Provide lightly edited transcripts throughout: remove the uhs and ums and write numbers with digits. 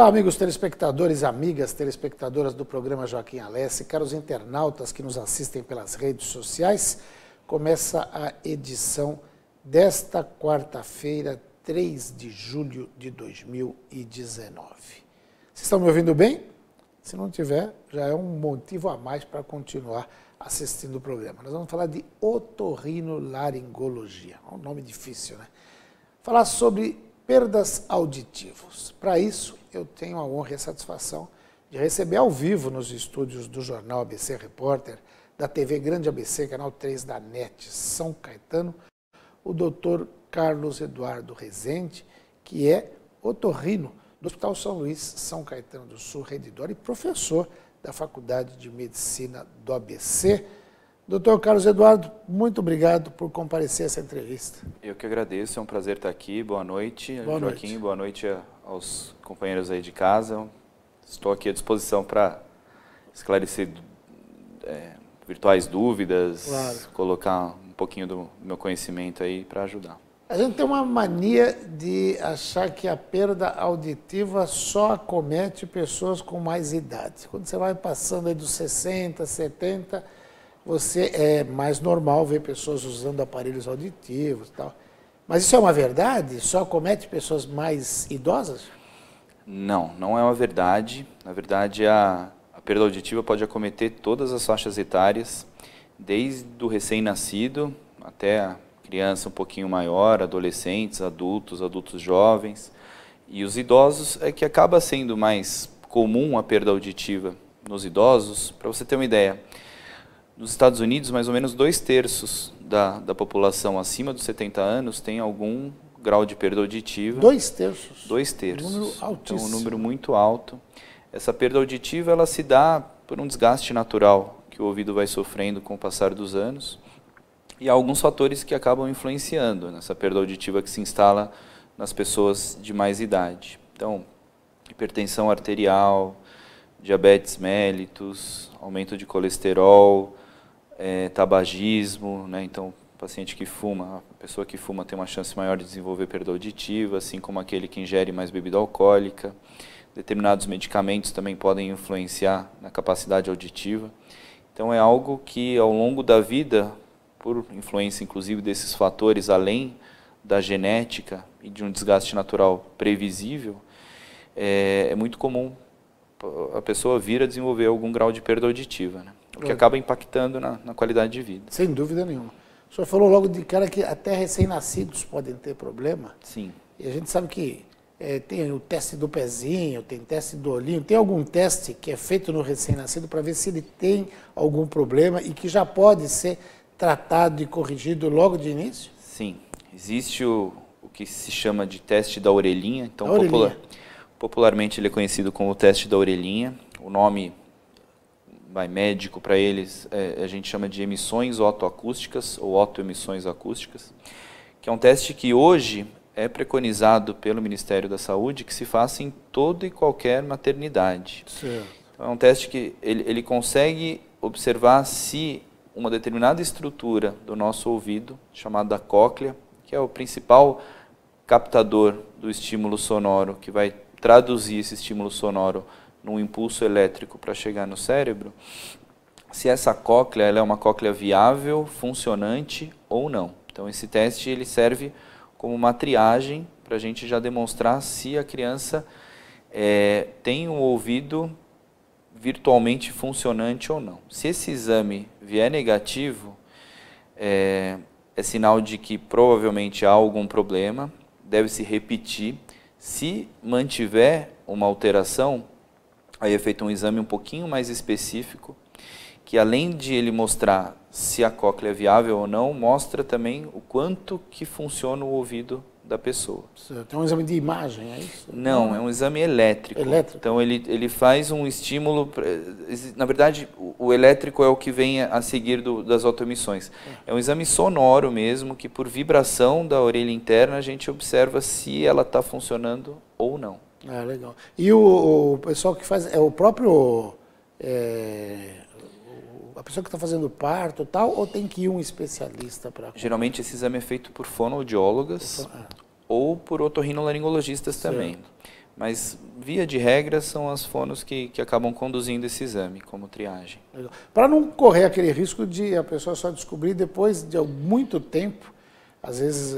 Olá, amigos telespectadores, amigas telespectadoras do programa Joaquim Alessi, caros internautas que nos assistem pelas redes sociais. Começa a edição desta quarta-feira, 3 de julho de 2019. Vocês estão me ouvindo bem? Se não tiver, já é um motivo a mais para continuar assistindo o programa. Nós vamos falar de otorrinolaringologia. É um nome difícil, né? Falar sobre perdas auditivas. Para isso, eu tenho a honra e a satisfação de receber ao vivo nos estúdios do Jornal ABC Repórter, da TV Grande ABC, canal 3 da NET São Caetano, o Dr. Carlos Eduardo Rezende, que é otorrino do Hospital São Luís, São Caetano do Sul, Redidor, e professor da Faculdade de Medicina do ABC. Doutor Carlos Eduardo, muito obrigado por comparecer a essa entrevista. Eu que agradeço, é um prazer estar aqui. Boa noite, Joaquim. Boa noite aos companheiros aí de casa. Estou aqui à disposição para esclarecer virtuais dúvidas, claro, colocar um pouquinho do meu conhecimento aí para ajudar. A gente tem uma mania de achar que a perda auditiva só acomete pessoas com mais idade. Quando você vai passando aí dos 60, 70, você é mais normal ver pessoas usando aparelhos auditivos e tal. Mas isso é uma verdade? Só acomete pessoas mais idosas? Não, não é uma verdade. Na verdade, a perda auditiva pode acometer todas as faixas etárias, desde o recém-nascido até a criança um pouquinho maior, adolescentes, adultos jovens. E os idosos é que acaba sendo mais comum a perda auditiva nos idosos. Para você ter uma ideia, nos Estados Unidos, mais ou menos 2/3 da população acima dos 70 anos tem algum grau de perda auditiva. 2/3? 2/3. Um número altíssimo. Então, um número muito alto. Essa perda auditiva ela se dá por um desgaste natural que o ouvido vai sofrendo com o passar dos anos. E há alguns fatores que acabam influenciando nessa perda auditiva que se instala nas pessoas de mais idade. Então, hipertensão arterial, diabetes mellitus, aumento de colesterol, tabagismo, né? Então, o paciente que fuma, a pessoa que fuma tem uma chance maior de desenvolver perda auditiva, assim como aquele que ingere mais bebida alcoólica. Determinados medicamentos também podem influenciar na capacidade auditiva. Então, é algo que ao longo da vida, por influência inclusive desses fatores, além da genética e de um desgaste natural previsível, é muito comum a pessoa vir a desenvolver algum grau de perda auditiva, né? O que acaba impactando na qualidade de vida. Sem dúvida nenhuma. O senhor falou logo de cara que até recém-nascidos podem ter problema. Sim. E a gente sabe que tem o teste do pezinho, tem teste do olhinho. Tem algum teste que é feito no recém-nascido para ver se ele tem algum problema e que já pode ser tratado e corrigido logo de início? Sim. Existe o que se chama de teste da orelhinha. Então, popularmente ele é conhecido como o teste da orelhinha. O nome médico para eles a gente chama de emissões otoacústicas ou otoemissões acústicas, que é um teste que hoje é preconizado pelo Ministério da Saúde que se faça em toda e qualquer maternidade. Certo. Então, é um teste que ele consegue observar se uma determinada estrutura do nosso ouvido, chamada cóclea, que é o principal captador do estímulo sonoro, que vai traduzir esse estímulo sonoro num impulso elétrico para chegar no cérebro, se essa cóclea ela é uma cóclea viável, funcionante ou não. Então esse teste ele serve como uma triagem para a gente já demonstrar se a criança tem um ouvido virtualmente funcionante ou não. Se esse exame vier negativo, é sinal de que provavelmente há algum problema, deve se repetir. Se mantiver uma alteração, aí é feito um exame um pouquinho mais específico, que além de ele mostrar se a cóclea é viável ou não, mostra também o quanto que funciona o ouvido da pessoa. Certo. É um exame de imagem, é isso? Não, é um exame elétrico. Então ele faz um estímulo, na verdade o elétrico é o que vem a seguir das otoemissões. É um exame sonoro mesmo, que por vibração da orelha interna a gente observa se ela está funcionando ou não. Ah, legal. E o pessoal que faz, é o próprio, a pessoa que está fazendo parto e tal, ou tem que ir um especialista para... Geralmente esse exame é feito por fonoaudiólogas ou por otorrinolaringologistas também. Mas, via de regra, são as fonos que acabam conduzindo esse exame como triagem. Para não correr aquele risco de a pessoa só descobrir depois de muito tempo, às vezes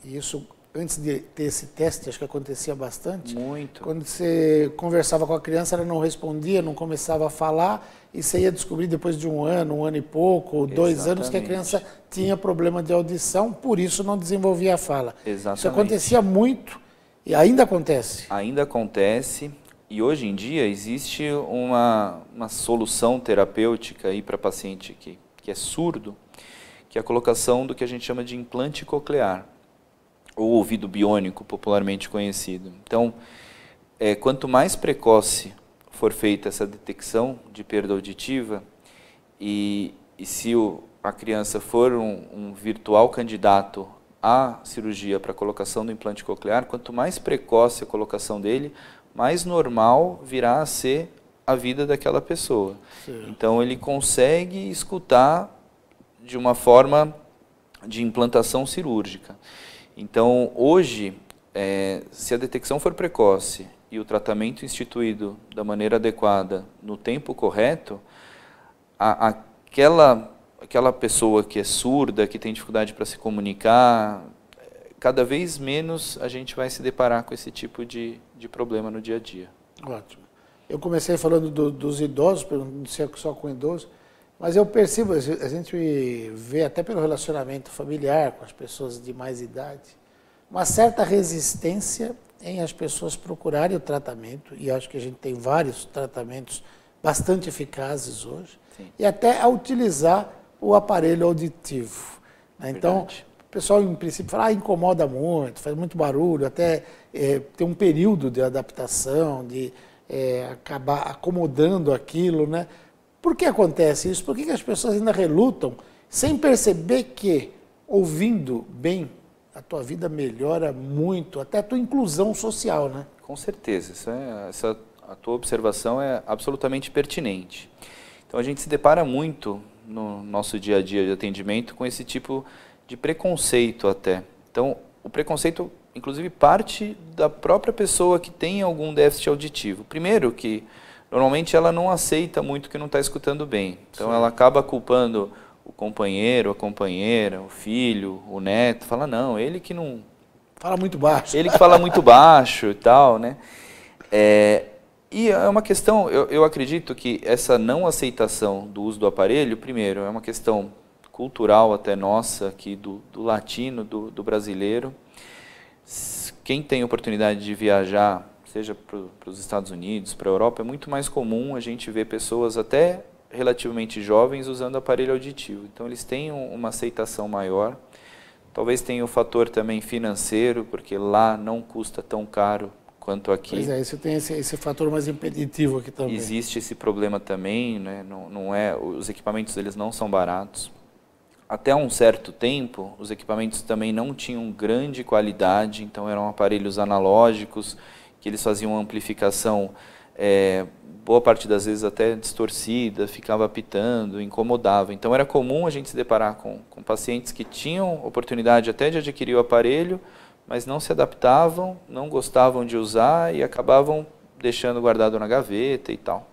isso, antes de ter esse teste, acho que acontecia bastante. Muito. Quando você conversava com a criança, ela não respondia, não começava a falar, e você ia descobrir depois de um ano e pouco, ou 2 anos, que a criança tinha problema de audição, por isso não desenvolvia a fala. Exatamente. Isso acontecia muito e ainda acontece. Ainda acontece, e hoje em dia existe uma solução terapêutica aí para paciente que é surdo, que é a colocação do que a gente chama de implante coclear, ou ouvido biônico, popularmente conhecido. Então, quanto mais precoce for feita essa detecção de perda auditiva, e se a criança for um virtual candidato à cirurgia para a colocação do implante coclear, quanto mais precoce a colocação dele, mais normal virá a ser a vida daquela pessoa. Sim. Então, ele consegue escutar de uma forma de implantação cirúrgica. Então, hoje, se a detecção for precoce e o tratamento instituído da maneira adequada, no tempo correto, aquela pessoa que é surda, que tem dificuldade para se comunicar, cada vez menos a gente vai se deparar com esse tipo de problema no dia a dia. Ótimo. Eu comecei falando dos idosos, não sei só com idosos, mas eu percebo, a gente vê até pelo relacionamento familiar com as pessoas de mais idade, uma certa resistência em as pessoas procurarem o tratamento, e acho que a gente tem vários tratamentos bastante eficazes hoje, sim, e até a utilizar o aparelho auditivo. Né? Então, o pessoal, em princípio, fala, incomoda muito, faz muito barulho, até tem um período de adaptação, de acabar acomodando aquilo, né? Por que acontece isso? Por que as pessoas ainda relutam sem perceber que, ouvindo bem, a tua vida melhora muito, até a tua inclusão social, né? Com certeza, a tua observação é absolutamente pertinente. Então, a gente se depara muito no nosso dia a dia de atendimento com esse tipo de preconceito até. Então, o preconceito, inclusive, parte da própria pessoa que tem algum déficit auditivo. Primeiro que, normalmente, ela não aceita muito que não está escutando bem. Então, sim, ela acaba culpando o companheiro, a companheira, o filho, o neto. Fala, não, ele que não... Fala muito baixo. Ele que fala muito baixo e tal, né? E é uma questão, eu acredito que essa não aceitação do uso do aparelho, primeiro, é uma questão cultural até nossa, aqui do latino, do brasileiro. Quem tem oportunidade de viajar, seja para os Estados Unidos, para a Europa, é muito mais comum a gente ver pessoas até relativamente jovens usando aparelho auditivo. Então, eles têm uma aceitação maior. Talvez tenha o fator também financeiro, porque lá não custa tão caro quanto aqui. Pois é, isso tem esse fator mais impeditivo aqui também. Existe esse problema também, né? Os equipamentos eles não são baratos. Até um certo tempo, os equipamentos também não tinham grande qualidade, então eram aparelhos analógicos, que eles faziam uma amplificação, boa parte das vezes até distorcida, ficava apitando, incomodava. Então era comum a gente se deparar com pacientes que tinham oportunidade até de adquirir o aparelho, mas não se adaptavam, não gostavam de usar e acabavam deixando guardado na gaveta e tal.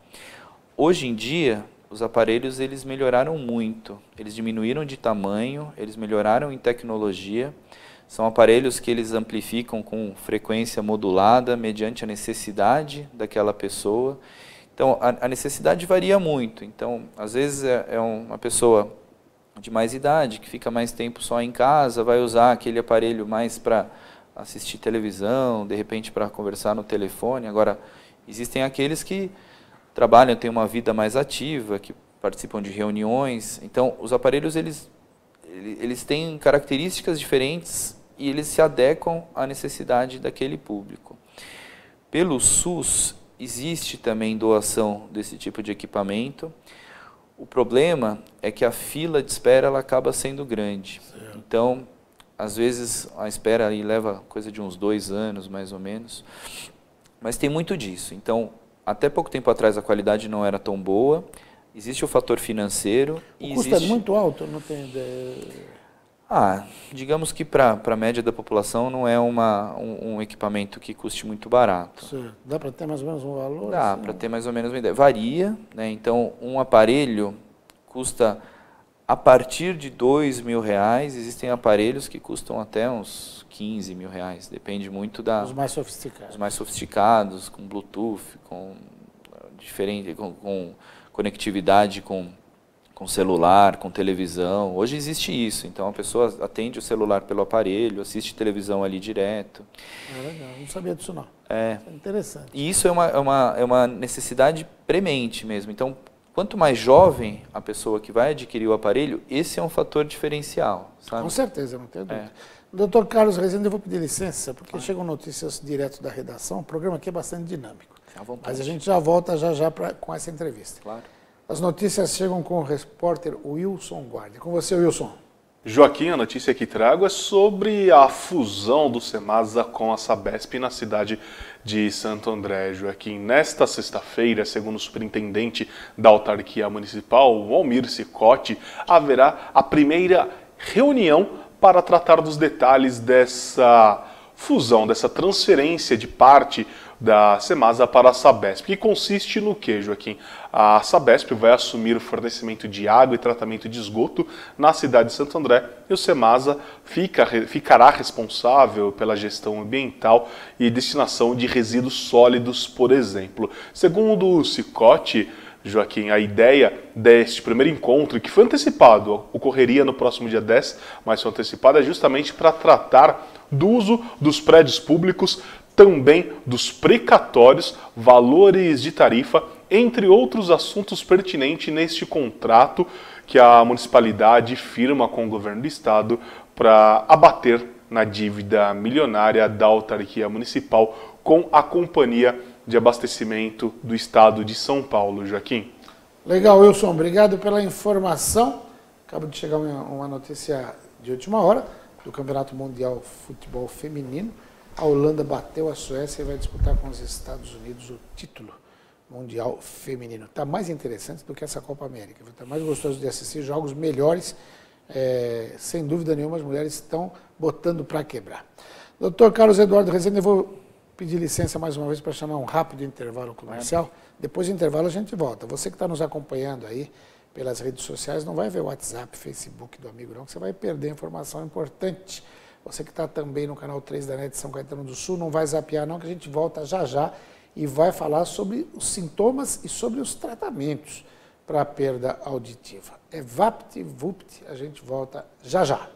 Hoje em dia, os aparelhos eles melhoraram muito, eles diminuíram de tamanho, eles melhoraram em tecnologia. São aparelhos que eles amplificam com frequência modulada, mediante a necessidade daquela pessoa. Então, a necessidade varia muito. Então, às vezes é uma pessoa de mais idade, que fica mais tempo só em casa, vai usar aquele aparelho mais para assistir televisão, de repente para conversar no telefone. Agora, existem aqueles que trabalham, têm uma vida mais ativa, que participam de reuniões. Então, os aparelhos eles têm características diferentes e eles se adequam à necessidade daquele público. Pelo SUS, existe também doação desse tipo de equipamento. O problema é que a fila de espera ela acaba sendo grande. Certo. Então, às vezes, a espera aí leva coisa de uns 2 anos, mais ou menos. Mas tem muito disso. Então, até pouco tempo atrás, a qualidade não era tão boa. Existe o fator financeiro. O custo é muito alto? Não tem ideia. Digamos que para a média da população não é um equipamento que custe muito barato. Certo. Dá para ter mais ou menos um valor? Dá assim? para ter mais ou menos uma ideia. Varia, né? Então um aparelho custa a partir de R$2.000, existem aparelhos que custam até uns R$15.000, depende muito Os mais sofisticados. Os mais sofisticados, com Bluetooth, com conectividade com celular, com televisão. Hoje existe isso, então a pessoa atende o celular pelo aparelho, assiste televisão ali direto. Legal, não sabia disso não. É interessante. E isso é uma necessidade premente mesmo. Então, quanto mais jovem a pessoa que vai adquirir o aparelho, esse é um fator diferencial, sabe? Com certeza, não tenho dúvida. Doutor Carlos Rezende, eu vou pedir licença, porque chegam notícias direto da redação. O programa aqui é bastante dinâmico. Mas a gente já volta já com essa entrevista. Claro. As notícias chegam com o repórter Wilson Guardi. Com você, Wilson. Joaquim, a notícia que trago é sobre a fusão do Semasa com a Sabesp na cidade de Santo André. Joaquim, nesta sexta-feira, segundo o superintendente da autarquia municipal, Almir Cicotti, haverá a primeira reunião para tratar dos detalhes dessa fusão, dessa transferência de parte da Semasa para a Sabesp, que consiste no quê, Joaquim? A Sabesp vai assumir o fornecimento de água e tratamento de esgoto na cidade de Santo André e o Semasa ficará responsável pela gestão ambiental e destinação de resíduos sólidos, por exemplo. Segundo o Cicotti, Joaquim, a ideia deste primeiro encontro, que foi antecipado, ocorreria no próximo dia 10, mas foi antecipado, é justamente para tratar do uso dos prédios públicos, também dos precatórios, valores de tarifa, entre outros assuntos pertinentes neste contrato que a municipalidade firma com o governo do estado para abater na dívida milionária da autarquia municipal com a Companhia de Abastecimento do Estado de São Paulo. Joaquim. Legal, Wilson. Obrigado pela informação. Acaba de chegar uma notícia de última hora do Campeonato Mundial Futebol Feminino. A Holanda bateu a Suécia e vai disputar com os Estados Unidos o título mundial feminino. Está mais interessante do que essa Copa América. Está mais gostoso de assistir, jogos melhores. Sem dúvida nenhuma, as mulheres estão botando para quebrar. Doutor Carlos Eduardo Rezende, eu vou pedir licença mais uma vez para chamar um rápido intervalo comercial. Depois do intervalo a gente volta. Você que está nos acompanhando aí pelas redes sociais, não vai ver o WhatsApp, Facebook do amigo não, que você vai perder informação importante. Você que está também no canal 3 da NET São Caetano do Sul, não vai zapear não, que a gente volta já e vai falar sobre os sintomas e sobre os tratamentos para a perda auditiva. É VaptVupt, a gente volta já.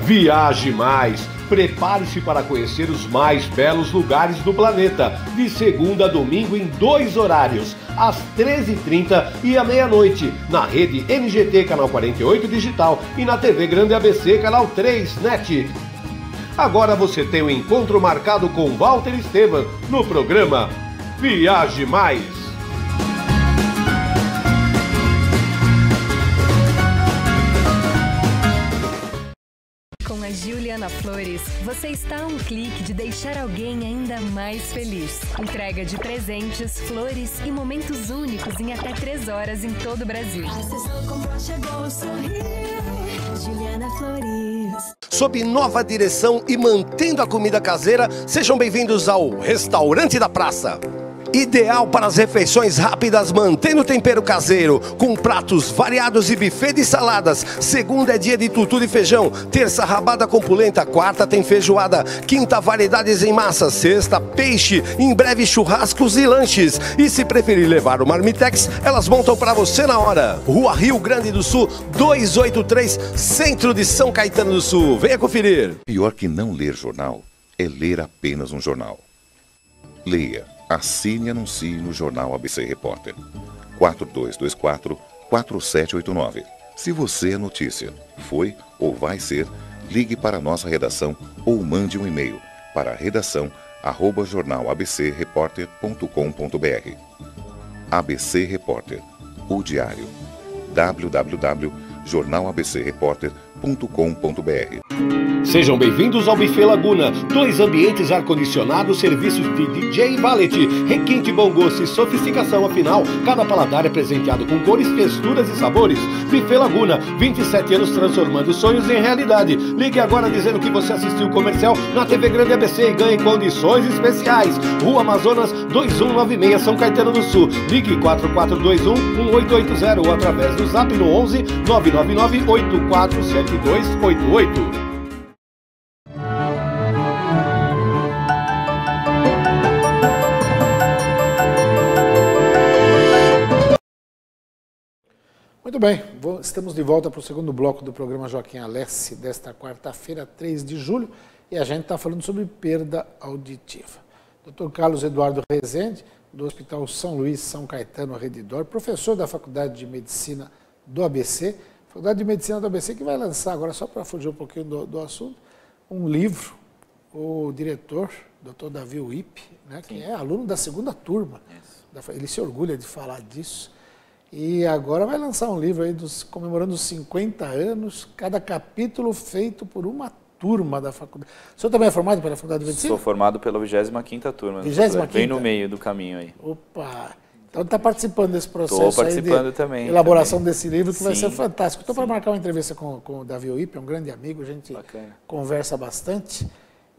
Viaje mais! Prepare-se para conhecer os mais belos lugares do planeta, de segunda a domingo em 2 horários, às 13h30 e à meia-noite, na rede NGT Canal 48 Digital e na TV Grande ABC Canal 3 NET. Agora você tem um encontro marcado com Walter Esteban no programa Viaje Mais. Juliana Flores, você está a um clique de deixar alguém ainda mais feliz. Entrega de presentes, flores e momentos únicos em até 3 horas em todo o Brasil. Juliana Flores. Sob nova direção e mantendo a comida caseira, sejam bem-vindos ao Restaurante da Praça. Ideal para as refeições rápidas, mantendo o tempero caseiro, com pratos variados e buffet de saladas. Segunda é dia de tutu de feijão, terça rabada com polenta, quarta tem feijoada, quinta variedades em massa, sexta peixe, em breve churrascos e lanches. E se preferir levar o Marmitex, elas montam para você na hora. Rua Rio Grande do Sul, 283, centro de São Caetano do Sul. Venha conferir. Pior que não ler jornal é ler apenas um jornal. Leia. Assine e anuncie no Jornal ABC Repórter. 4224-4789. Se você é notícia, foi ou vai ser, ligue para a nossa redação ou mande um e-mail para redação@jornalabcreporter.com.br. ABC Repórter, o diário. www.jornalabcreporter.com.br. Sejam bem-vindos ao Buffet Laguna. 2 ambientes ar-condicionados, serviços de DJ e valet, requinte, bom gosto e sofisticação. Afinal, cada paladar é presenteado com cores, texturas e sabores. Buffet Laguna, 27 anos transformando sonhos em realidade. Ligue agora dizendo que você assistiu o comercial na TV Grande ABC e ganhe condições especiais. Rua Amazonas 2196, São Caetano do Sul. Ligue 4421-1880 ou através do zap no 11 999 847288. Muito bem, estamos de volta para o segundo bloco do programa Joaquim Alessi desta quarta-feira, 3 de julho, e a gente está falando sobre perda auditiva. Dr. Carlos Eduardo Rezende, do Hospital São Luís, São Caetano, Redidor, professor da Faculdade de Medicina do ABC, Faculdade de Medicina do ABC que vai lançar, agora só para fugir um pouquinho do assunto, um livro, o diretor, Dr. Davi Wipp, né, que é aluno da segunda turma, ele se orgulha de falar disso, e agora vai lançar um livro aí comemorando os 50 anos, cada capítulo feito por uma turma da faculdade. O senhor também é formado pela Faculdade de Medicina? Sou formado pela 25ª turma. 25ª? Bem no meio do caminho aí. Opa! Então está participando desse processo. Estou participando também. Elaboração desse livro que vai Sim, ser fantástico. Estou para sim. marcar uma entrevista com o Davi Wipp, é um grande amigo, a gente conversa bastante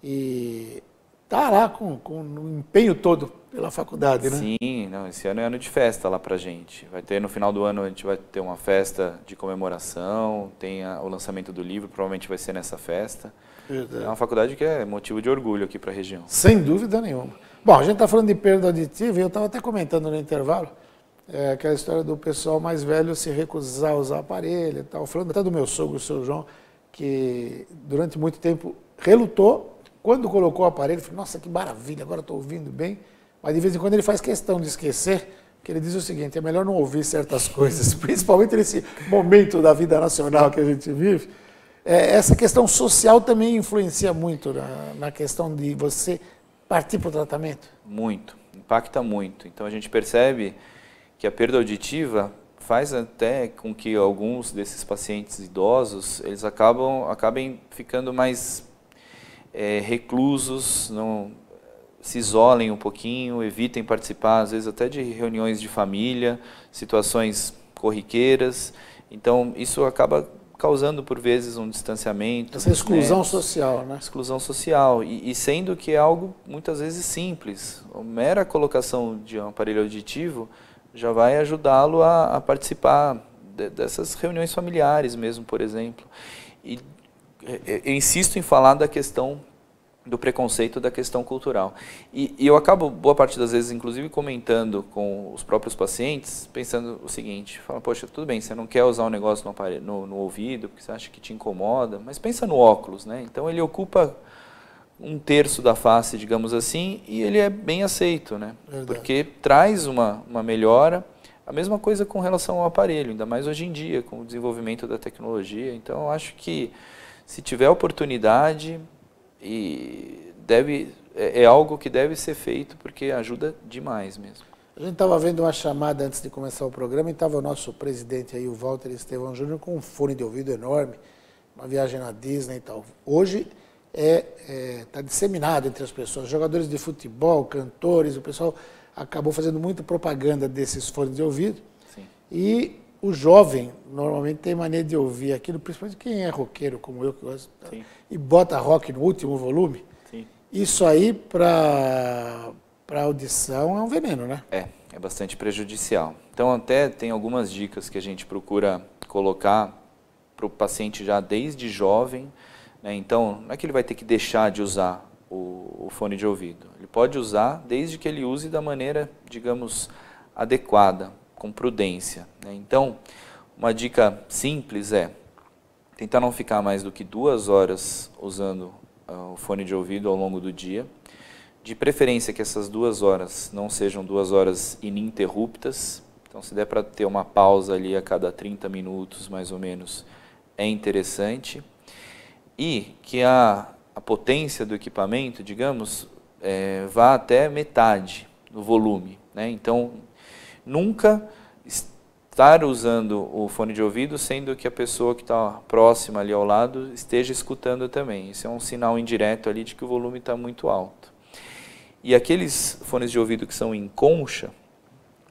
e está lá com o empenho todo pela faculdade, né? Sim, não, esse ano é ano de festa lá pra gente. Vai ter no final do ano, a gente vai ter uma festa de comemoração, tem o lançamento do livro, provavelmente vai ser nessa festa. Verdade. É uma faculdade que é motivo de orgulho aqui para a região. Sem dúvida nenhuma. Bom, a gente está falando de perda auditiva e eu estava até comentando no intervalo aquela história do pessoal mais velho se recusar a usar aparelho e tal. Falando até do meu sogro, o seu João, que durante muito tempo relutou. Quando colocou o aparelho, falou, nossa, que maravilha, agora estou ouvindo bem. Mas de vez em quando ele faz questão de esquecer, porque ele diz o seguinte, é melhor não ouvir certas coisas, principalmente nesse momento da vida nacional que a gente vive. Essa questão social também influencia muito na questão de você partir para o tratamento? Muito, impacta muito. Então a gente percebe que a perda auditiva faz até com que alguns desses pacientes idosos, eles acabem ficando mais reclusos, não se isolem um pouquinho, evitem participar, às vezes até de reuniões de família, situações corriqueiras. Então isso acaba causando por vezes um distanciamento. Essa exclusão social, né? Exclusão social. E sendo que é algo muitas vezes simples. A mera colocação de um aparelho auditivo já vai ajudá-lo a participar dessas reuniões familiares mesmo, por exemplo. E eu insisto em falar da questão do preconceito, da questão cultural. E eu acabo, boa parte das vezes, inclusive comentando com os próprios pacientes, pensando o seguinte, fala, poxa, tudo bem, você não quer usar um negócio no, aparelho, no ouvido, porque você acha que te incomoda, mas pensa no óculos, né? Então ele ocupa 1/3 da face, digamos assim, e ele é bem aceito, né? Verdade. Porque traz uma melhora. A mesma coisa com relação ao aparelho, ainda mais hoje em dia, com o desenvolvimento da tecnologia. Então eu acho que se tiver oportunidade, é algo que deve ser feito, porque ajuda demais mesmo. A gente estava vendo uma chamada antes de começar o programa e estava o nosso presidente aí, o Walter Estevão Júnior, com um fone de ouvido enorme, uma viagem na Disney e tal. Hoje está disseminado entre as pessoas, jogadores de futebol, cantores, o pessoal acabou fazendo muita propaganda desses fones de ouvido. Sim. E o jovem normalmente tem mania de ouvir aquilo, principalmente quem é roqueiro como eu, que gosto, e bota rock no último volume. Sim. Isso aí para audição é um veneno, né? É bastante prejudicial. Então até tem algumas dicas que a gente procura colocar para o paciente já desde jovem, né? Então não é que ele vai ter que deixar de usar o fone de ouvido. Ele pode usar desde que ele use da maneira, digamos, adequada, com prudência, né? Então, uma dica simples é tentar não ficar mais do que 2 horas usando o fone de ouvido ao longo do dia. De preferência que essas 2 horas não sejam 2 horas ininterruptas. Então, se der para ter uma pausa ali a cada 30 minutos, mais ou menos, é interessante. E que a potência do equipamento, digamos, vá até metade do volume, né? Então, nunca estar usando o fone de ouvido, sendo que a pessoa que está próxima ali ao lado esteja escutando também. Isso é um sinal indireto ali de que o volume está muito alto. E aqueles fones de ouvido que são em concha,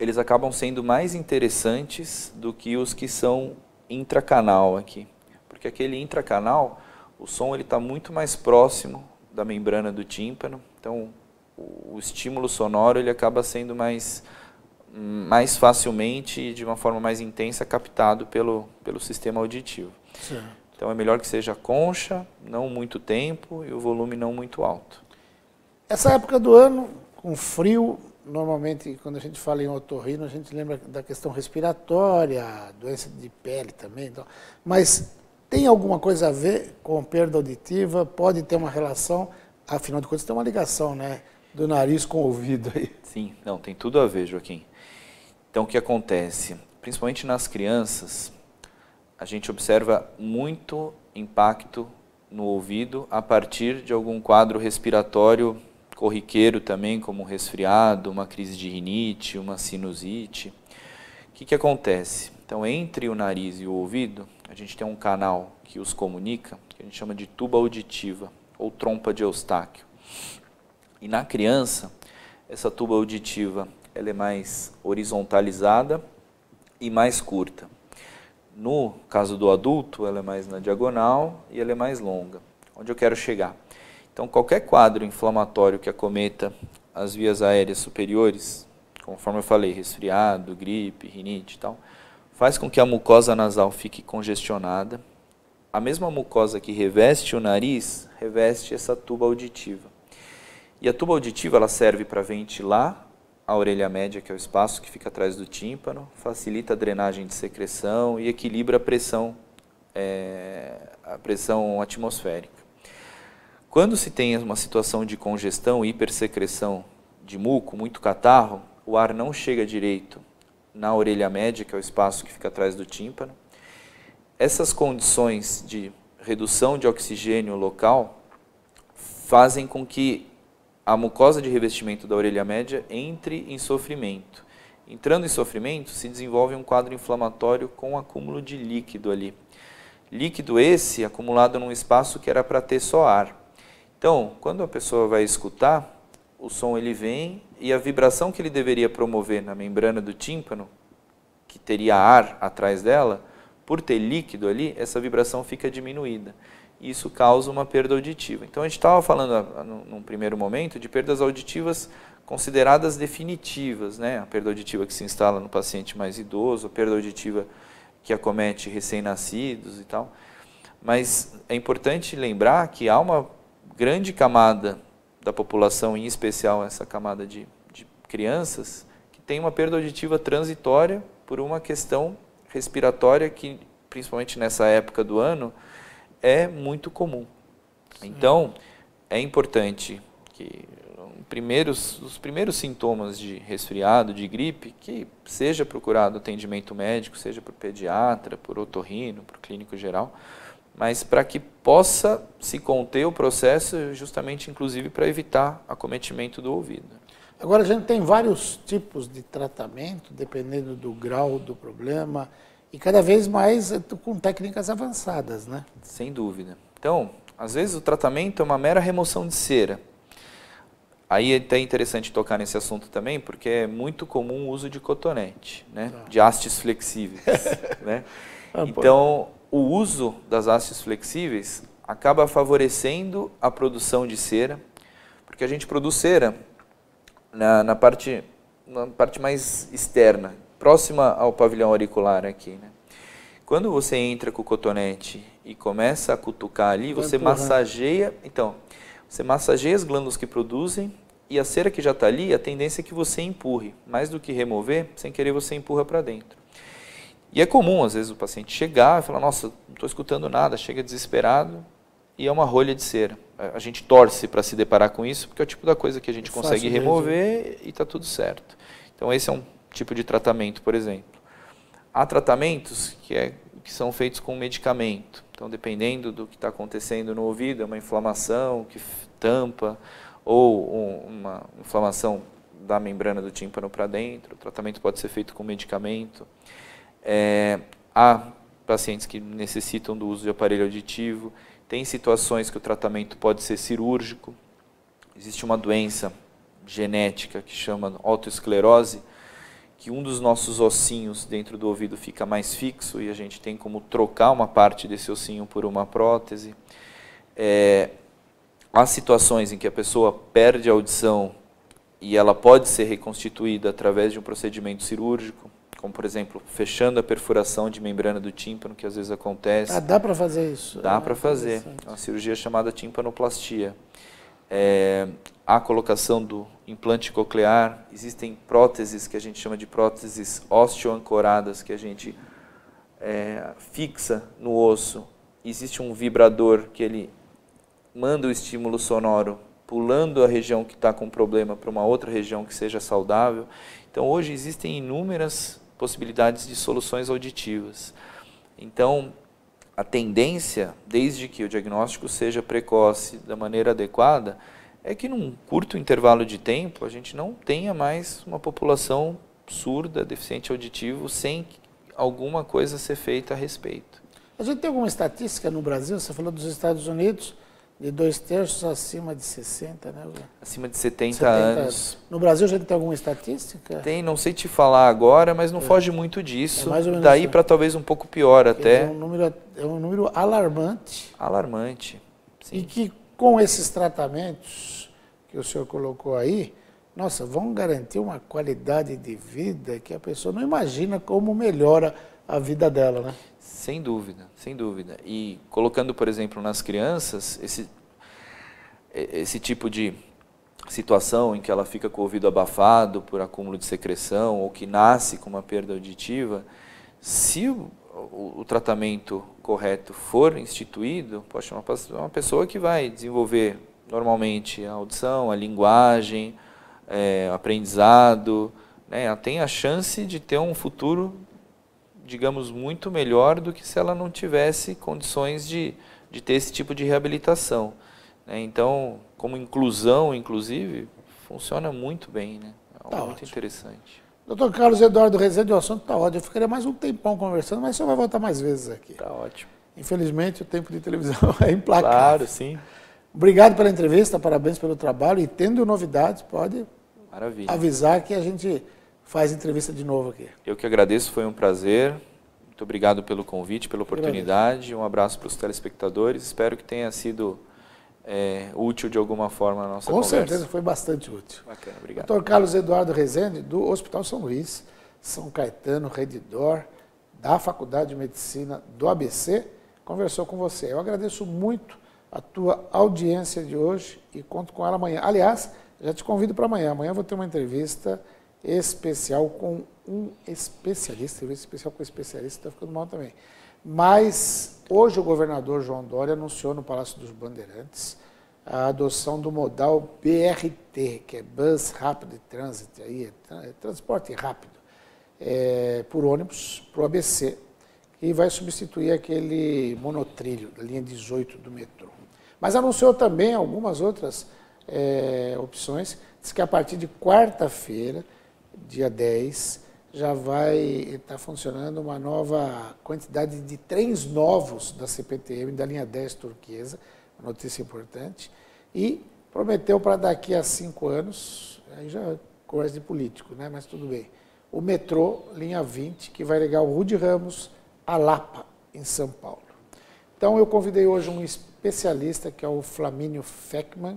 eles acabam sendo mais interessantes do que os que são intracanal aqui. Porque aquele intracanal, o som está muito mais próximo da membrana do tímpano, então o estímulo sonoro ele acaba sendo mais facilmente e de uma forma mais intensa captado pelo sistema auditivo. Certo. Então é melhor que seja concha, não muito tempo e o volume não muito alto. Essa época do ano, com frio, normalmente quando a gente fala em otorrino, a gente lembra da questão respiratória, doença de pele também. Então, mas tem alguma coisa a ver com perda auditiva? Pode ter uma relação? Afinal de contas, tem uma ligação, né, do nariz com o ouvido aí. Sim, não, tem tudo a ver, Joaquim. Então, o que acontece? Principalmente nas crianças, a gente observa muito impacto no ouvido a partir de algum quadro respiratório corriqueiro também, como um resfriado, uma crise de rinite, uma sinusite. O que acontece? Então, entre o nariz e o ouvido, a gente tem um canal que os comunica, que a gente chama de tuba auditiva, ou trompa de Eustáquio. E na criança, essa tuba auditiva ela é mais horizontalizada e mais curta. No caso do adulto, ela é mais na diagonal e ela é mais longa. Onde eu quero chegar? Então, qualquer quadro inflamatório que acometa as vias aéreas superiores, conforme eu falei, resfriado, gripe, rinite e tal, faz com que a mucosa nasal fique congestionada. A mesma mucosa que reveste o nariz, reveste essa tuba auditiva. E a tuba auditiva ela serve para ventilar a orelha média, que é o espaço que fica atrás do tímpano, facilita a drenagem de secreção e equilibra a pressão atmosférica. Quando se tem uma situação de congestão e hipersecreção de muco, muito catarro, o ar não chega direito na orelha média, que é o espaço que fica atrás do tímpano. Essas condições de redução de oxigênio local fazem com que a mucosa de revestimento da orelha média entre em sofrimento. Entrando em sofrimento, se desenvolve um quadro inflamatório com acúmulo de líquido ali. Líquido esse acumulado num espaço que era para ter só ar. Então, quando a pessoa vai escutar, o som ele vem e a vibração que ele deveria promover na membrana do tímpano, que teria ar atrás dela, por ter líquido ali, essa vibração fica diminuída. E isso causa uma perda auditiva. Então, a gente estava falando, num primeiro momento, de perdas auditivas consideradas definitivas, né? A perda auditiva que se instala no paciente mais idoso, a perda auditiva que acomete recém-nascidos e tal. Mas é importante lembrar que há uma grande camada da população, em especial essa camada de crianças, que tem uma perda auditiva transitória por uma questão respiratória que, principalmente nessa época do ano, é muito comum. Então, é importante que os primeiros sintomas de resfriado, de gripe, que seja procurado atendimento médico, seja por pediatra, por otorrino, por clínico geral, mas para que possa se conter o processo, justamente, inclusive, para evitar acometimento do ouvido. Agora, a gente tem vários tipos de tratamento, dependendo do grau do problema, e cada vez mais com técnicas avançadas, né? Sem dúvida. Então, às vezes o tratamento é uma mera remoção de cera. Aí é até interessante tocar nesse assunto também, porque é muito comum o uso de cotonete, né? De hastes flexíveis. Né? Então, o uso das hastes flexíveis acaba favorecendo a produção de cera, porque a gente produz cera na parte mais externa, próxima ao pavilhão auricular aqui, né? Quando você entra com o cotonete e começa a cutucar ali, você massageia, você massageia as glândulas que produzem e a cera que já está ali, a tendência é que você empurre, mais do que remover, sem querer você empurra para dentro. E é comum, às vezes, o paciente chegar e falar, nossa, não estou escutando nada, chega desesperado e é uma rolha de cera. A gente torce para se deparar com isso, porque é o tipo da coisa que a gente consegue remover e está tudo certo. Então esse é um tipo de tratamento, por exemplo. Há tratamentos que são feitos com medicamento. Então, dependendo do que está acontecendo no ouvido, é uma inflamação que tampa ou uma inflamação da membrana do tímpano para dentro. O tratamento pode ser feito com medicamento. Há pacientes que necessitam do uso de aparelho auditivo, tem situações que o tratamento pode ser cirúrgico, existe uma doença genética que chama autoesclerose, que um dos nossos ossinhos dentro do ouvido fica mais fixo e a gente tem como trocar uma parte desse ossinho por uma prótese. Há situações em que a pessoa perde a audição e ela pode ser reconstituída através de um procedimento cirúrgico, como, por exemplo, fechando a perfuração de membrana do tímpano, que às vezes acontece. Dá para fazer isso? Dá para fazer. É uma cirurgia chamada timpanoplastia. A colocação do implante coclear, existem próteses que a gente chama de próteses osteoancoradas, que a gente fixa no osso. Existe um vibrador que ele manda o estímulo sonoro pulando a região que está com problema para uma outra região que seja saudável. Então, hoje existem inúmeras possibilidades de soluções auditivas. Então, a tendência, desde que o diagnóstico seja precoce da maneira adequada, é que num curto intervalo de tempo a gente não tenha mais uma população surda, deficiente auditivo, sem alguma coisa ser feita a respeito. A gente tem alguma estatística no Brasil? Você falou dos Estados Unidos, de 2/3 acima de 60, né? Acima de 70 anos. No Brasil a gente tem alguma estatística? Tem, não sei te falar agora, mas não foge muito disso. mais ou menos Daí para talvez um pouco pior até. É um número alarmante. Alarmante, sim. E que com esses tratamentos que o senhor colocou aí, nossa, vão garantir uma qualidade de vida que a pessoa não imagina como melhora a vida dela, né? Sem dúvida, sem dúvida. E colocando, por exemplo, nas crianças, esse tipo de situação em que ela fica com o ouvido abafado por acúmulo de secreção ou que nasce com uma perda auditiva, se o tratamento correto for instituído, poxa, uma pessoa que vai desenvolver normalmente a audição, a linguagem, aprendizado, né, ela tem a chance de ter um futuro, digamos, muito melhor do que se ela não tivesse condições de ter esse tipo de reabilitação. Né? Então, como inclusão, inclusive, funciona muito bem, né? É algo muito interessante. Dr. Carlos Eduardo Rezende, o assunto está ótimo. Eu ficaria mais um tempão conversando, mas o senhor vai voltar mais vezes aqui. Está ótimo. Infelizmente, o tempo de televisão é implacável. Claro, sim. Obrigado pela entrevista, parabéns pelo trabalho. E tendo novidades, pode avisar que a gente faz entrevista de novo aqui. Eu que agradeço, foi um prazer. Muito obrigado pelo convite, pela oportunidade. Um abraço para os telespectadores. Espero que tenha sido útil de alguma forma a nossa conversa. Com certeza foi bastante útil. Bacana, obrigado. Dr. Carlos Eduardo Rezende, do Hospital São Luís, São Caetano, Redidor, da Faculdade de Medicina do ABC, conversou com você. Eu agradeço muito a tua audiência de hoje e conto com ela amanhã. Aliás, já te convido para amanhã. Amanhã eu vou ter uma entrevista especial com um especialista. Especial com especialista, está ficando mal também. Mas hoje o governador João Dória anunciou no Palácio dos Bandeirantes a adoção do modal BRT, que é Bus Rapid Transit, aí é transporte rápido, por ônibus, para o ABC, e vai substituir aquele monotrilho da linha 18 do metrô. Mas anunciou também algumas outras opções. Diz que a partir de quarta-feira, dia 10, já vai estar funcionando uma nova quantidade de trens novos da CPTM, da linha 10 turquesa, uma notícia importante, e prometeu para daqui a 5 anos, aí já é conversa de político, né? Mas tudo bem, o metrô, linha 20, que vai ligar o Rude Ramos a Lapa, em São Paulo. Então eu convidei hoje um especialista, que é o Flamínio Feckman,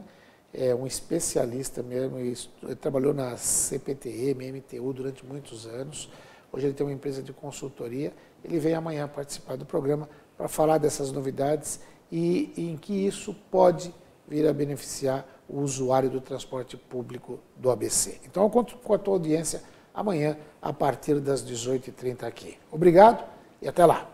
um especialista mesmo, ele trabalhou na CPTM, MTU durante muitos anos. Hoje ele tem uma empresa de consultoria. Ele vem amanhã participar do programa para falar dessas novidades e em que isso pode vir a beneficiar o usuário do transporte público do ABC. Então eu conto com a tua audiência amanhã, a partir das 18h30 aqui. Obrigado e até lá.